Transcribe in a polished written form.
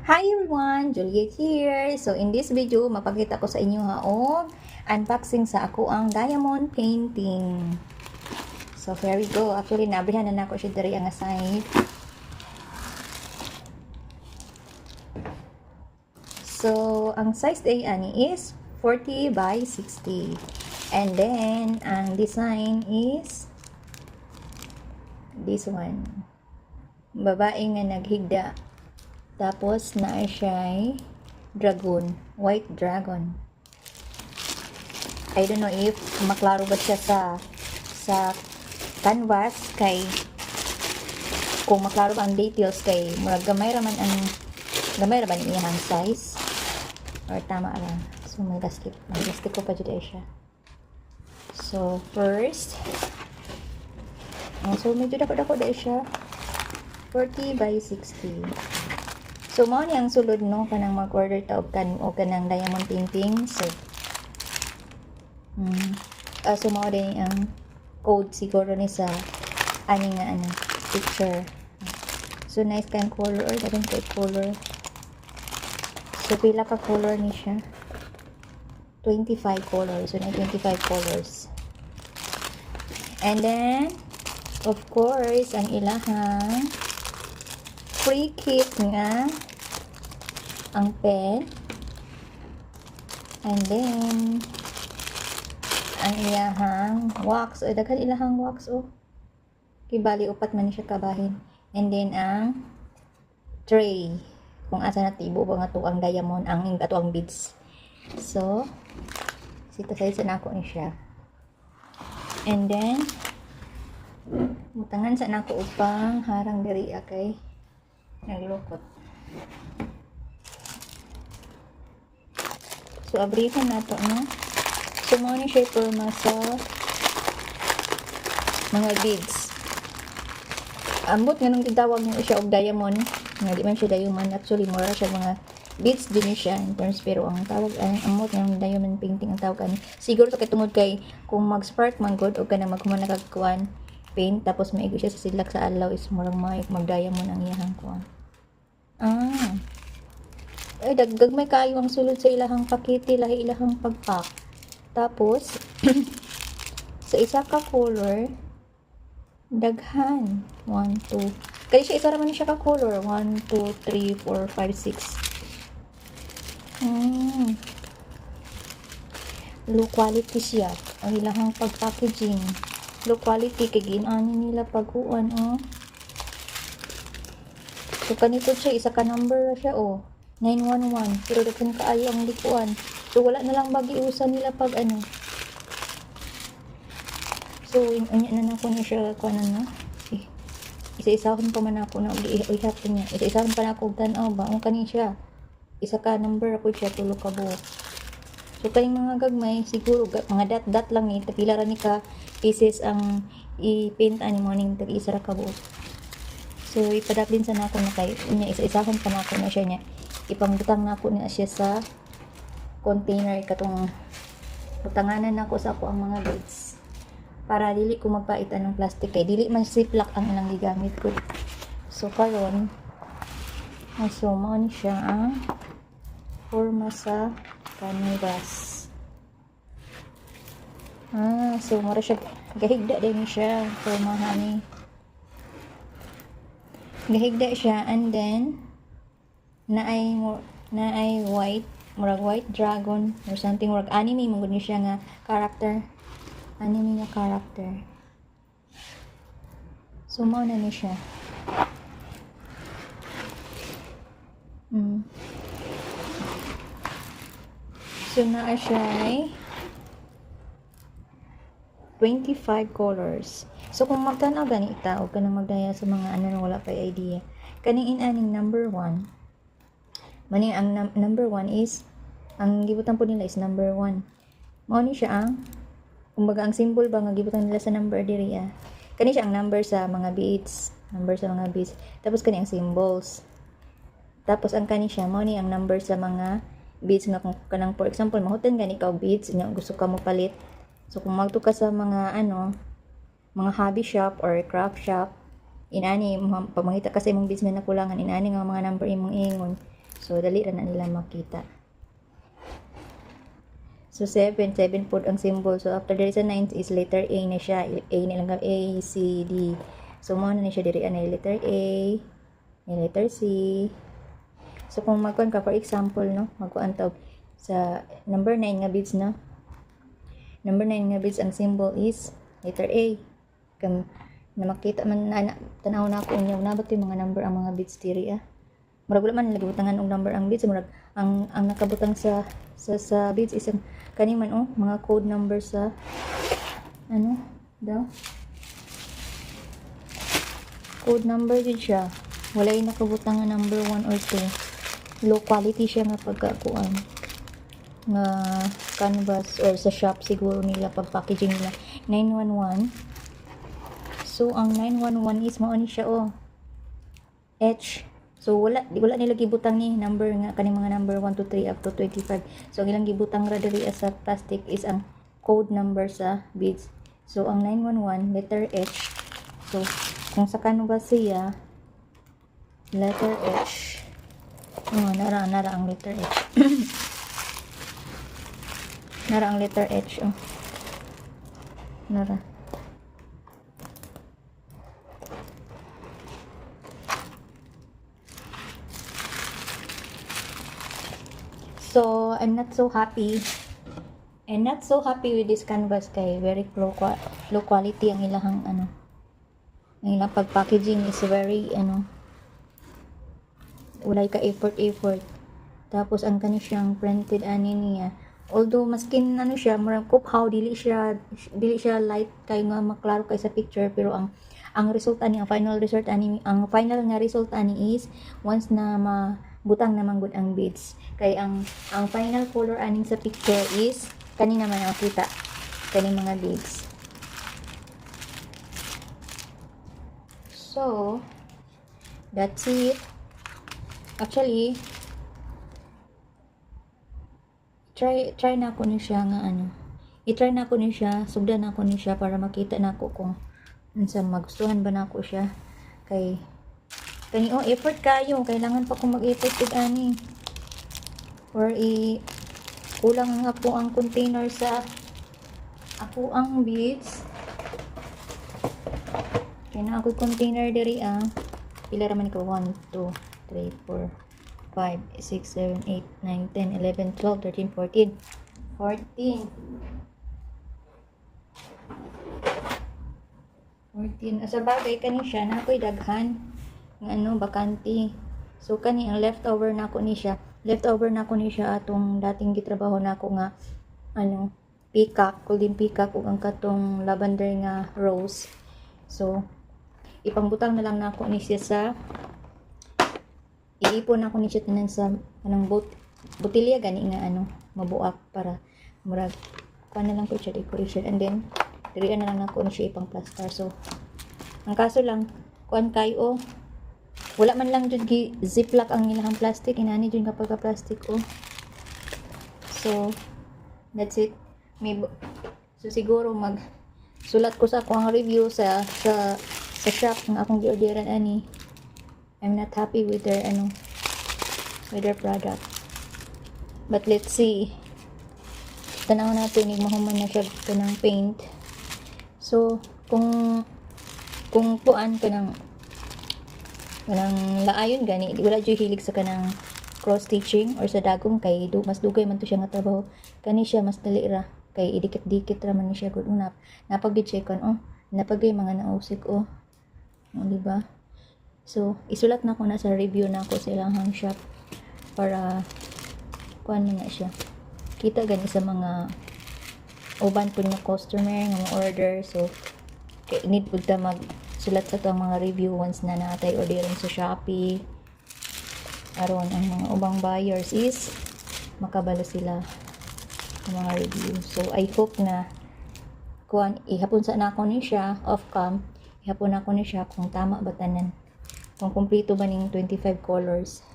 Hi everyone! Juliet here! So in this video, mapakita ko sa inyo og unboxing sa ako ang diamond painting. So here we go. Actually, nabrihan na nako siya diri ang side. So ang size day ani is 40 by 60. And then ang design is this one. Babae nga naghigda. Tapos, naa siya dragon. White dragon. I don't know if maklaro ba siya sa canvas kay kung maklaro ba ang details kay murag gamay raman iyang size or tama lang. So, mag-gastik ko pa dyan siya. So, first so medyo dako-dako dyan siya 40 by 60. So, mao ni ang sulod no kanang mag-order ta og kanang diamond painting. So, so mao din ang code siguro ni sa ani nga picture. So, nice kan color or dagan kay color. So, pila ka color ni siya? 25 colors. So, na 25 colors. And then, of course, ang ilahang free kit nga ang pen, and then ang ilahang wax o daghan ilahang wax kibali upat man siya kabahin, and then ang tray kung asa na tibo ba nga to ang diamond ang ato ang beads. So sito size na ako ni siya, and then mutangan sa nako upang harang diri kay naglukot. So, abrihan na to, no? So, mo ni siya porma sa mga beads. Ambot nga nung gitawag niyo siya og diamond. Nga di man siya diamond. Actually, mura siya mga beads din siya in terms. Pero ang tawag, ambot nga nung diamond painting ang tawag. Siguro to kay tungod kay kung mag-spark man good o ka na magkumana kagkuan paint tapos maigo siya sa silak sa alaw is murang mag-diamond ang iyahang kuan. Ay, daggag may kayo ang sulod sa ilahang pakete, lahi ilahang pagpak. Tapos, sa isa ka color, daghan. 1, 2. Kaya siya isa raman siya ka color. 1, 2, 3, 4, 5, 6. Low quality siya. Ang ilahang pag-packaging. Low quality, kay ginani nila pag-uwan, So, kanito siya, isa ka number siya, 911. Pero daghan kaayo ang likuan. So, wala na lang bagi-usan nila pag So, inya na ako niya siya, isa-isahon pa man ako na ihap niya. Isa-isahon pa na ako, tanaw ba? Ang kanin siya. Isa ka number ako siya, tulo ka buo. So, kaning mga gagmay, siguro, mga dot lang ni, tapila ra ni ka pieces ang i-paint ani mo ning tag-isa ra ka buo. So, ipadaplin sa nako na kay niya, isa-isahon pa na ako na siya niya. Ipangbutang na ako na siya sa container katong butanganan na ako sa ako ang mga beads para dili ko magpaitan ng plastic kay dili man ziplock ang ilang gigamit ko. So karon so mao ni siya ang forma sa canvas. So mura siya gahigda din siya formahan ni. Gahigda siya, and then naay white, murag white dragon or something, murag anime mo gud ni siya nga character. Anime nga character. So mao na ni siya. So naa siya 25 colors. So kung magtanaw gani ita o kanang magdaya sa mga wala pa idea. Kaning inaning number 1. Mani ang number 1 is ang gibutan po nila is number 1. Mao ni siya ang kumbaga ang symbol ba nga gibutan nila sa number diri Kani siya ang number sa mga beads, Tapos kani ang symbols. Tapos ang kani siya mao ni ang number sa mga beads nga kung kanang for example mahutan gani ka beads nga gusto ka mo palit. So kung magto ka sa mga mga hobby shop or craft shop, inani pamangita kasi imong business na kulangan inani nga mga number imong ingon. So dali ra na nila makita. So 7 po ang symbol. So after there is a 9 is letter A na siya. A na lang A, C, D. So mo na siya diri na letter A, letter C. So kung magkuan ka for example no, magkuan ta sa number 9 nga beads no. Number 9 nga beads ang symbol is letter A. Kung na makita man na tanaw na ko unya na ba't yung mga number ang mga beads diri murag wala man lagi butangan og number ang beads murag ang nakabutang sa beads is kani man mga code number sa ano daw code number din siya wala yung nakabutang nga number 1 or 2 low quality siya nga pagkakuan nga canvas or sa shop siguro nila pag packaging nila 911. So ang 911 is mao ni siya H. So wala nila gibutang ni number nga kaning mga number 1 to 3 up to 25. So ang ilang gibutang ra diri sa plastic is ang code number sa beads. So ang 911 letter H. So kung sa canvas siya letter H. Nara ang letter H. Nara ang letter H nara. So, I'm not so happy with this canvas kay very low quality ang ilahang ang ilang pag-packaging is very walay ka effort. Tapos ang kani siyang printed ani niya. Although maskin siya murag kuphaw dili siya light kay nga maklaro kay sa picture pero ang result ani ang final nga result ani is once na butang naman gud ang beads kay ang final color aning sa picture is kani naman makita kani mga beads. So that's it. Actually try na ko ni siya nga i-try na ko ni siya sugdan na ko ni siya para makita na ko kung unsa magustuhan ba nako siya kay kani effort kayo kailangan pa ko mag-effort ug ani or kulang nga po ang container sa ako ang beads kaya na ako container diri pila ra man ko 1 2 3 4 5 6 7 8 9 10 11 12 13 14 sa bagay kani siya na ako'y daghan nga bakante. So kani ang leftover nako ni siya atong dating gitrabaho nako nga golden peacock ug ang katong lavender nga rose. So ipangbutang na lang nako ni siya sa iipon ako ni siya tanan sa kanang botilya gani nga mabuak para murag kuan na lang ko siya decoration and then dirian na lang nako ni siya ipang plaster. So ang kaso lang kuan kayo wala man lang jud gi ziplock ang ilang plastic inani jud kapag plastic So that's it. So siguro sulat ko sa akong review sa shop nga akong gi-orderan ani. I'm not happy with their product. But let's see. Tanaw natin mahuman na siya kanang paint. So kung puan kanang laayon gani wala jud hilig sa kanang cross stitching or sa dagom kay mas dugay man to siya nga trabaho kani siya mas dali ra kay idikit-dikit ra man ni siya gud unap napag-checkon napagay mga nausik diba. So isulat na ko na sa review na ko sa ilang shop para kuan na siya kita gani sa mga uban pud nga customer nga order. So need pud ta sulat sa itong mga review once na natay orderin sa Shopee aron ang mga ubang buyers is makabalo sila ng mga review. So I hope na ihapon sa nako ni siya off cam ihapon ako ni siya kung tama ba tanan kung kumpleto ba ning 25 colors.